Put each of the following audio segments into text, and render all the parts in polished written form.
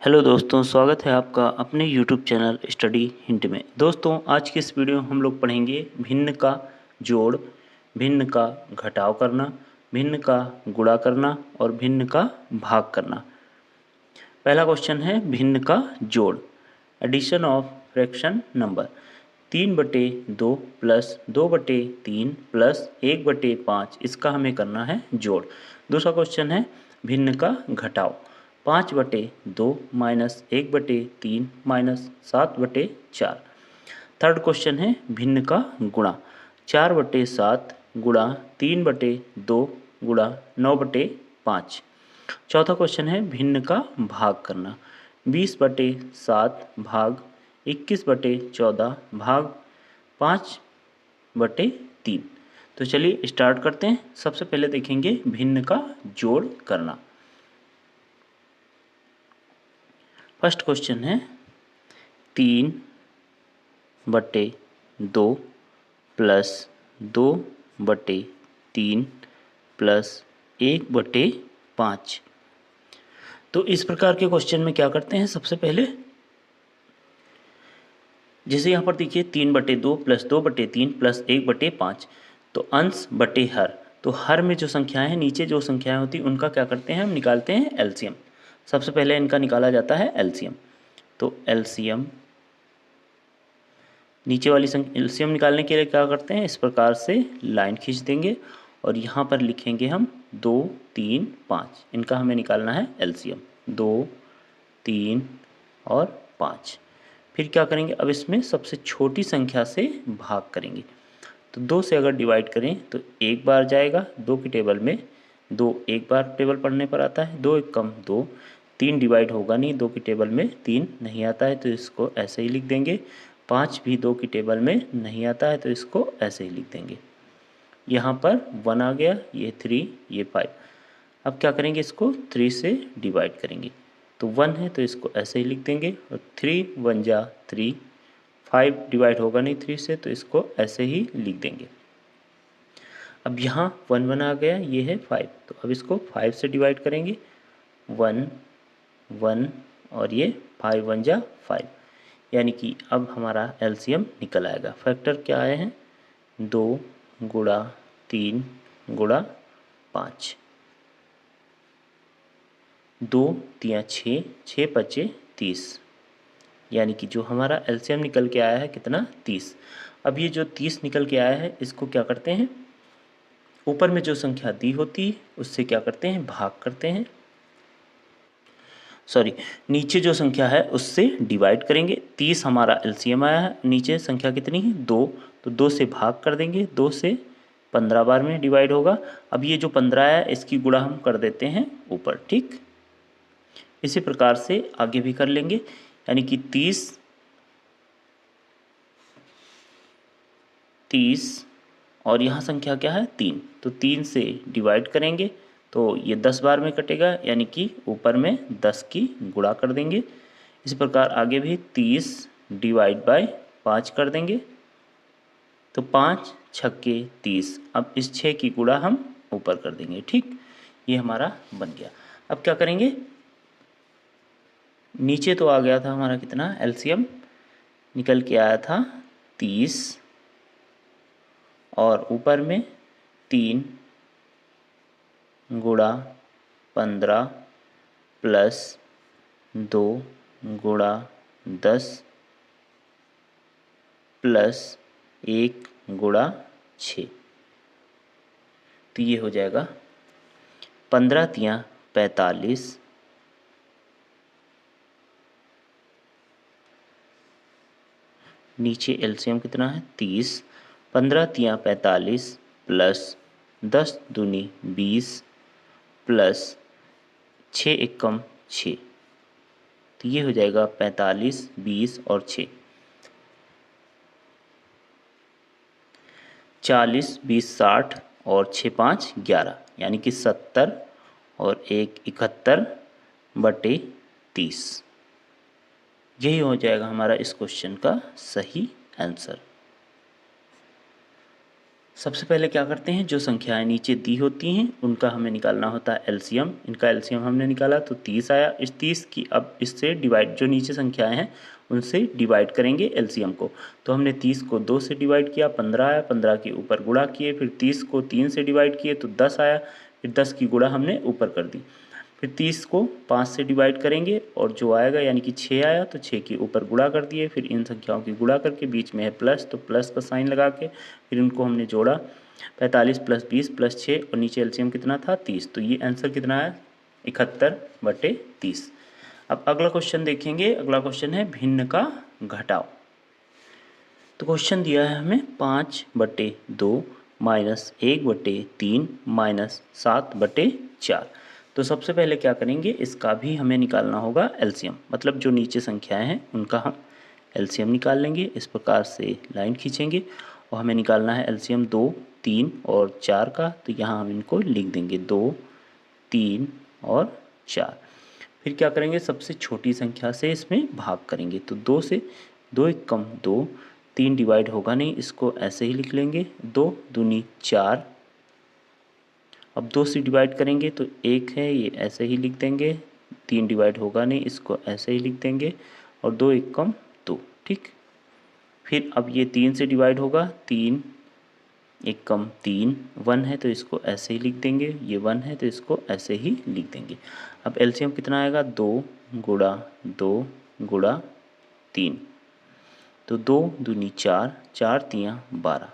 Hello दोस्तों, स्वागत है आपका अपने यूट्यूब चैनल स्टडी हिंट में। दोस्तों, आज की इस वीडियो में हम लोग पढ़ेंगे भिन्न का जोड़, भिन्न का घटाव करना, भिन्न का गुणा करना और भिन्न का भाग करना। पहला क्वेश्चन है भिन्न का जोड़, addition of fraction number. 3/2 plus 2/3 plus 1/5, इसका हमें करना है जोड़। दूसरा क्वेश्चन है भिन्न का घटाव, 5/2 माइनस 1/3 माइनस 7/4। थर्ड क्वेश्चन है भिन्न का गुणा, 4/7 गुणा 3/2 गुणा 9/5। चौथा क्वेश्चन है भिन्न का भाग करना, 20/7 भाग 21/14 भाग 5/3। तो चलिए स्टार्ट करते हैं। सबसे पहले देखेंगे भिन्न का जोड़ करना। फर्स्ट क्वेश्चन है 3/2 प्लस 2/3 प्लस 1/5। तो इस प्रकार के क्वेश्चन में क्या करते हैं, सबसे पहले जैसे यहाँ पर देखिए 3/2 प्लस 2/3 प्लस 1/5, तो अंश बटे हर। तो हर में जो संख्याएं हैं, नीचे जो संख्याएं होती हैं उनका क्या करते हैं, हम निकालते हैं एलसीएम। सबसे पहले इनका निकाला जाता है एलसीएम। तो एलसीएम, नीचे वाली एलसीएम निकालने के लिए क्या करते हैं, इस प्रकार से लाइन खींच देंगे और यहाँ पर लिखेंगे हम 2, 3, 5। इनका हमें निकालना है एलसीएम, 2, 3 और 5। फिर क्या करेंगे, अब इसमें सबसे छोटी संख्या से भाग करेंगे। तो 2 से अगर डिवाइड करें तो एक बार जाएगा 2 की टेबल में, 2 एक बार टेबल पढ़ने पर आता है, 2 एक कम 2, 3 डिवाइड होगा नहीं, 2 की टेबल में 3 नहीं आता है तो इसको ऐसे ही लिख देंगे। 5 भी 2 की टेबल में नहीं आता है तो इसको ऐसे ही लिख देंगे। यहाँ पर 1 आ गया, ये 3, ये 5। अब क्या करेंगे, इसको 3 से डिवाइड करेंगे। तो 1 है तो इसको ऐसे ही लिख देंगे और 3 1 जा 3, 5 डिवाइड होगा नहीं 3 से तो इसको ऐसे ही लिख देंगे। अब यहाँ 1 1 आ गया, ये है 5, तो अब इसको 5 से डिवाइड करेंगे। 1 1 और ये 5 1 जा 5, यानी कि अब हमारा एलसीएम निकल आएगा। फैक्टर क्या आए हैं, 2 गुणा 3 गुणा 5, 2 3 6, 6 5 30, यानी कि जो हमारा एलसीएम निकल के आया है कितना, 30। अब ये जो 30 निकल के आया है इसको क्या करते हैं, ऊपर में जो संख्या दी होती है उससे क्या करते हैं, भाग करते हैं। सॉरी, नीचे जो संख्या है उससे डिवाइड करेंगे। 30 हमारा एलसीएम आया है, नीचे संख्या कितनी है, 2, तो 2 से भाग कर देंगे। 2 से 15 बार में डिवाइड होगा। अब ये जो 15 है इसकी गुणा हम कर देते हैं ऊपर, ठीक। इसी प्रकार से आगे भी कर लेंगे, यानी कि 30 और यहाँ संख्या क्या है, 3, तो 3 से डिवाइड करेंगे तो ये 10 बार में कटेगा, यानी कि ऊपर में 10 की गुणा कर देंगे। इस प्रकार आगे भी 30 डिवाइड बाय 5 कर देंगे, तो 5 छक्के 30। अब इस 6 की गुणा हम ऊपर कर देंगे, ठीक। ये हमारा बन गया। अब क्या करेंगे, नीचे तो आ गया था हमारा कितना, एलसीएम निकल के आया था 30 और ऊपर में 3 गुणा 15 प्लस 2 गुणा 10 प्लस 1 गुणा 6। तो ये हो जाएगा 15 तियाँ 45, नीचे एलसीएम कितना है 30, 15 तियाँ 45 प्लस 10 दूनी 20 प्लस 6 एकम 6, तो ये हो जाएगा 45, 20 और 6, 40, 20, 60 और 6 5 11, यानी कि 70 और 1 71/30। यही हो जाएगा हमारा इस क्वेश्चन का सही आंसर। सबसे पहले क्या करते हैं, जो संख्याएं नीचे दी होती हैं उनका हमें निकालना होता है एलसीएम। इनका एलसीएम हमने निकाला तो 30 आया। इस 30 की अब इससे डिवाइड, जो नीचे संख्याएं हैं उनसे डिवाइड करेंगे एलसीएम को। तो हमने 30 को 2 से डिवाइड किया, 15 आया। 15 के ऊपर गुणा किए, फिर 30 को 3 से डिवाइड किए तो 10 आया। फिर 10 की गुणा हमने ऊपर कर दी। फिर 30 को 5 से डिवाइड करेंगे और जो आएगा यानी कि 6 आया तो 6 के ऊपर गुणा कर दिए। फिर इन संख्याओं की गुणा करके बीच में है प्लस, तो प्लस का साइन लगा के फिर इनको हमने जोड़ा। 45 + 20 + 6 और नीचे एलसीएम कितना था 30। तो ये आंसर कितना है 71/30। अब अगला क्वेश्चन देखेंगे। अगला क्वेश्चन है भिन्न का घटाव। तो क्वेश्चन दिया है हमें 5/2 -1/3 -7/4। तो सबसे पहले क्या करेंगे, इसका भी हमें निकालना होगा एलसीएम, मतलब जो नीचे संख्याएं हैं उनका हम एलसीएम निकाल लेंगे। इस प्रकार से लाइन खींचेंगे और हमें निकालना है एलसीएम 2, 3 और 4 का। तो यहाँ हम इनको लिख देंगे 2, 3 और 4। फिर क्या करेंगे, सबसे छोटी संख्या से इसमें भाग करेंगे। तो 2 से 2 एक कम 2, 3 डिवाइड होगा नहीं, इसको ऐसे ही लिख लेंगे। 2 दूनी 4। अब 2 से डिवाइड करेंगे तो 1 है, ये ऐसे ही लिख देंगे। 3 डिवाइड होगा नहीं, इसको ऐसे ही लिख देंगे। और 2 एक कम 2, ठीक। फिर अब ये 3 से डिवाइड होगा, 3 एक कम 3, 1 है तो इसको ऐसे ही लिख देंगे। ये 1 है तो इसको ऐसे ही लिख देंगे। अब एलसीएम कितना आएगा, 2 गुणा 2 गुणा 3। तो 2 दूनी 4, 4 तियाँ 12,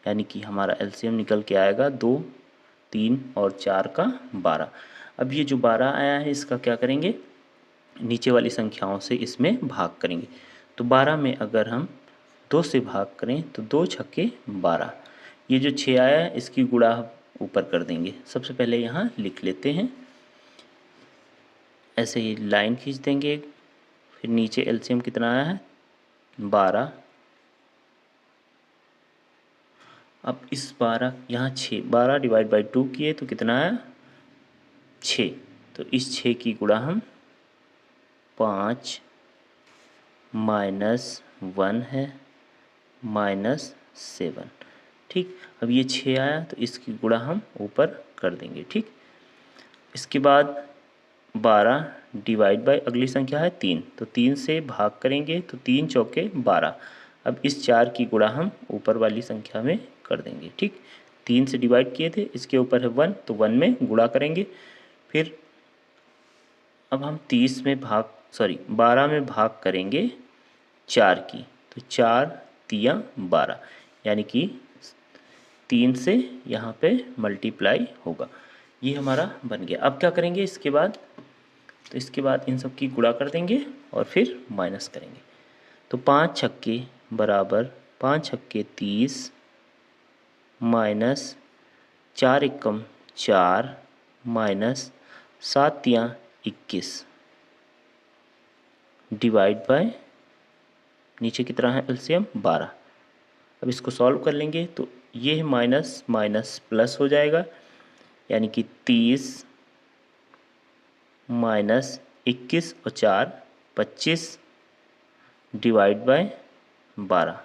यानी कि हमारा एलसीएम निकल के आएगा 2, 3 और 4 का 12। अब ये जो 12 आया है इसका क्या करेंगे, नीचे वाली संख्याओं से इसमें भाग करेंगे। तो 12 में अगर हम 2 से भाग करें तो 2 छक्के 12। ये जो 6 आया है इसकी गुणा ऊपर कर देंगे। सबसे पहले यहाँ लिख लेते हैं, ऐसे ही लाइन खींच देंगे। फिर नीचे एलसीएम कितना आया है 12। अब इस 12 यहाँ 6, 12 डिवाइड बाई 2 किए तो कितना आया 6। तो इस 6 की गुणा हम 5 -1 है -7, ठीक। अब ये 6 आया तो इसकी गुणा हम ऊपर कर देंगे, ठीक। इसके बाद 12 डिवाइड बाय अगली संख्या है 3, तो 3 से भाग करेंगे तो 3 चौके 12। अब इस 4 की गुणा हम ऊपर वाली संख्या में कर देंगे, ठीक। 3 से डिवाइड किए थे, इसके ऊपर है 1 तो 1 में गुणा करेंगे। फिर अब हम 12 में भाग करेंगे 4 की, तो 4 तियाँ 12, यानी कि 3 से यहाँ पे मल्टीप्लाई होगा। ये हमारा बन गया। अब क्या करेंगे इसके बाद, तो इसके बाद इन सब की गुणा कर देंगे और फिर माइनस करेंगे। तो 5 छक्के बराबर 5 छक्के 30 minus 4 Ekam 4 minus 7 तियाँ 21 divide by नीचे कितना है एलसीएम 12। अब इसको सॉल्व कर लेंगे तो ये माइनस माइनस प्लस हो जाएगा, यानी कि 30 माइनस 21 और 4 25 डिवाइड बाय 12।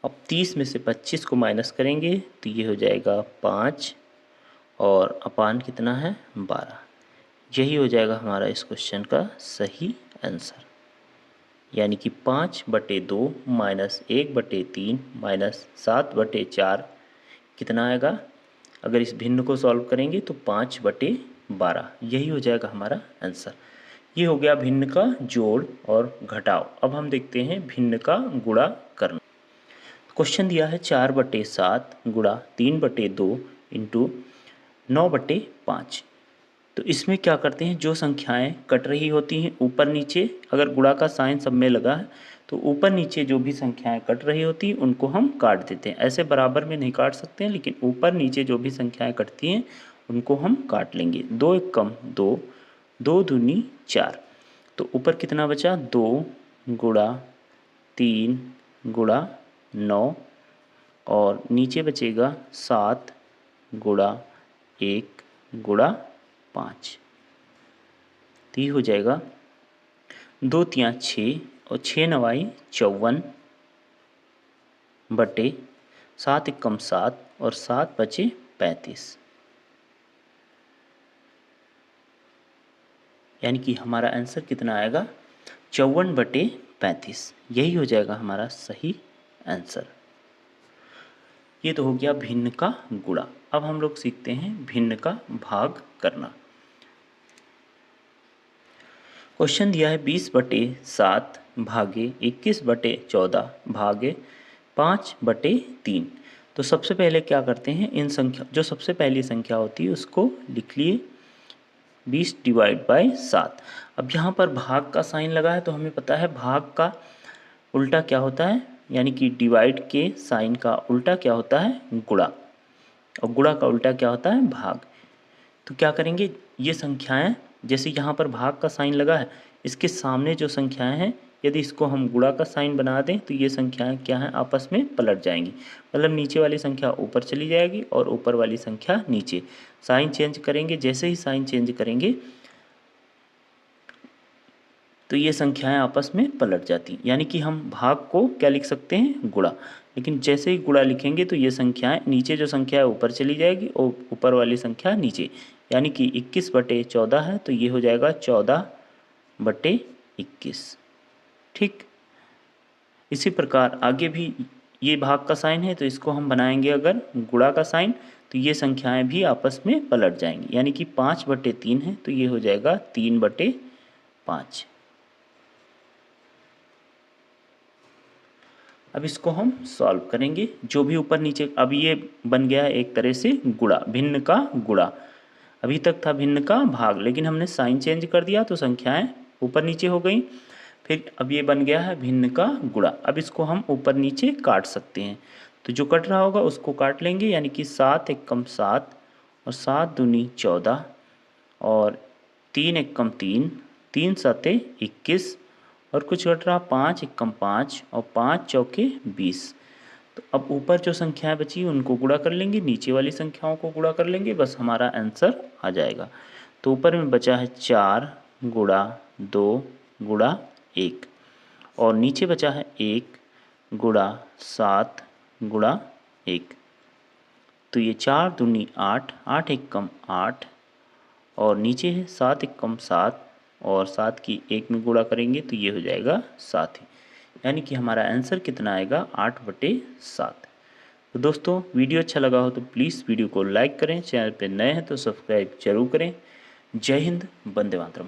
अब 30 में से 25 को माइनस करेंगे तो ये हो जाएगा 5 और अपान कितना है 12। यही हो जाएगा हमारा इस क्वेश्चन का सही आंसर, यानी कि 5/2 -1/3 -7/4 कितना आएगा। अगर इस भिन्न को सॉल्व करेंगे तो 5/12, यही हो जाएगा हमारा आंसर। ये हो गया भिन्न का जोड़ और घटाव। अब हम देखते हैं भिन्न का गुणा करना। क्वेश्चन दिया है 4/7 गुणा 3/2 इंटू 9/5। तो इसमें क्या करते हैं, जो संख्याएं कट रही होती हैं ऊपर नीचे, अगर गुणा का साइन सब में लगा है तो ऊपर नीचे जो भी संख्याएं कट रही होती हैं उनको हम काट देते हैं। ऐसे बराबर में नहीं काट सकते हैं, लेकिन ऊपर नीचे जो भी संख्याएं कटती हैं उनको हम काट लेंगे। 2 एक कम 2, 2 दूनी 4। तो ऊपर कितना बचा 2 गुणा 3 गुणा 9 और नीचे बचेगा 7 गुणा 1 गुणा 5। तो ये हो जाएगा 2 तियाँ 6 और 6 नवाई 54 बटे 7 एकम 7 और 7 बचे 35, यानी कि हमारा आंसर कितना आएगा 54 बटे 35। यही हो जाएगा हमारा सही आंसर। ये तो हो गया भिन्न का गुणा। अब हम लोग सीखते हैं भिन्न का भाग करना। क्वेश्चन दिया है 20 बटे 7 भागे 21 बटे 14 भागे 5 बटे 3। तो सबसे पहले क्या करते हैं, इन संख्या जो सबसे पहली संख्या होती है उसको लिख लिए 20 डिवाइड बाय 7। अब यहाँ पर भाग का साइन लगा है तो हमें पता है भाग का उल्टा क्या होता है, यानी कि डिवाइड के साइन का उल्टा क्या होता है गुणा, और गुणा का उल्टा क्या होता है भाग। तो क्या करेंगे, ये संख्याएं जैसे यहाँ पर भाग का साइन लगा है, इसके सामने जो संख्याएं हैं यदि इसको हम गुणा का साइन बना दें तो ये संख्याएं क्या हैं आपस में पलट जाएंगी। मतलब नीचे वाली संख्या ऊपर चली जाएगी और ऊपर वाली संख्या नीचे। साइन चेंज करेंगे, जैसे ही साइन चेंज करेंगे तो ये संख्याएं आपस में पलट जाती, यानी कि हम भाग को क्या लिख सकते हैं गुणा, लेकिन जैसे ही गुणा लिखेंगे तो ये संख्याएं नीचे जो संख्या है ऊपर चली जाएगी और ऊपर वाली संख्या नीचे, यानी कि 21 बटे 14 है तो ये हो जाएगा 14 बटे 21। ठीक, इसी प्रकार आगे भी ये भाग का साइन है तो इसको हम बनाएंगे अगर गुणा का साइन तो ये संख्याएं भी आपस में पलट जाएंगी, यानी कि 5 बटे 3 है तो ये हो जाएगा 3 बटे 5। अब इसको हम सॉल्व करेंगे, जो भी ऊपर नीचे, अब ये बन गया है एक तरह से गुणा, भिन्न का गुणा। अभी तक था भिन्न का भाग, लेकिन हमने साइन चेंज कर दिया तो संख्याएं ऊपर नीचे हो गई। फिर अब ये बन गया है भिन्न का गुणा। अब इसको हम ऊपर नीचे काट सकते हैं, तो जो कट रहा होगा उसको काट लेंगे, यानी कि 7 एकम 7 और 7 दूनी 14 और 3 एकम 3, 3 सते 21 और कुछ घट रहा 5 एकम 5 और 5 चौके 20। तो अब ऊपर जो संख्याएं बची उनको गुणा कर लेंगे, नीचे वाली संख्याओं को गुणा कर लेंगे, बस हमारा आंसर आ जाएगा। तो ऊपर में बचा है 4 गुणा 2 गुणा 1 और नीचे बचा है 1 गुणा 7 गुणा 1। तो ये 4 दूनी 8, 8 एकम 8 और नीचे है 7 एकम 7 और 7 की 1 में गुणा करेंगे तो ये हो जाएगा 7 ही, यानी कि हमारा आंसर कितना आएगा 8 बटे 7। तो दोस्तों वीडियो अच्छा लगा हो तो प्लीज़ वीडियो को लाइक करें, चैनल पर नए हैं तो सब्सक्राइब जरूर करें। जय हिंद, वंदे मातरम।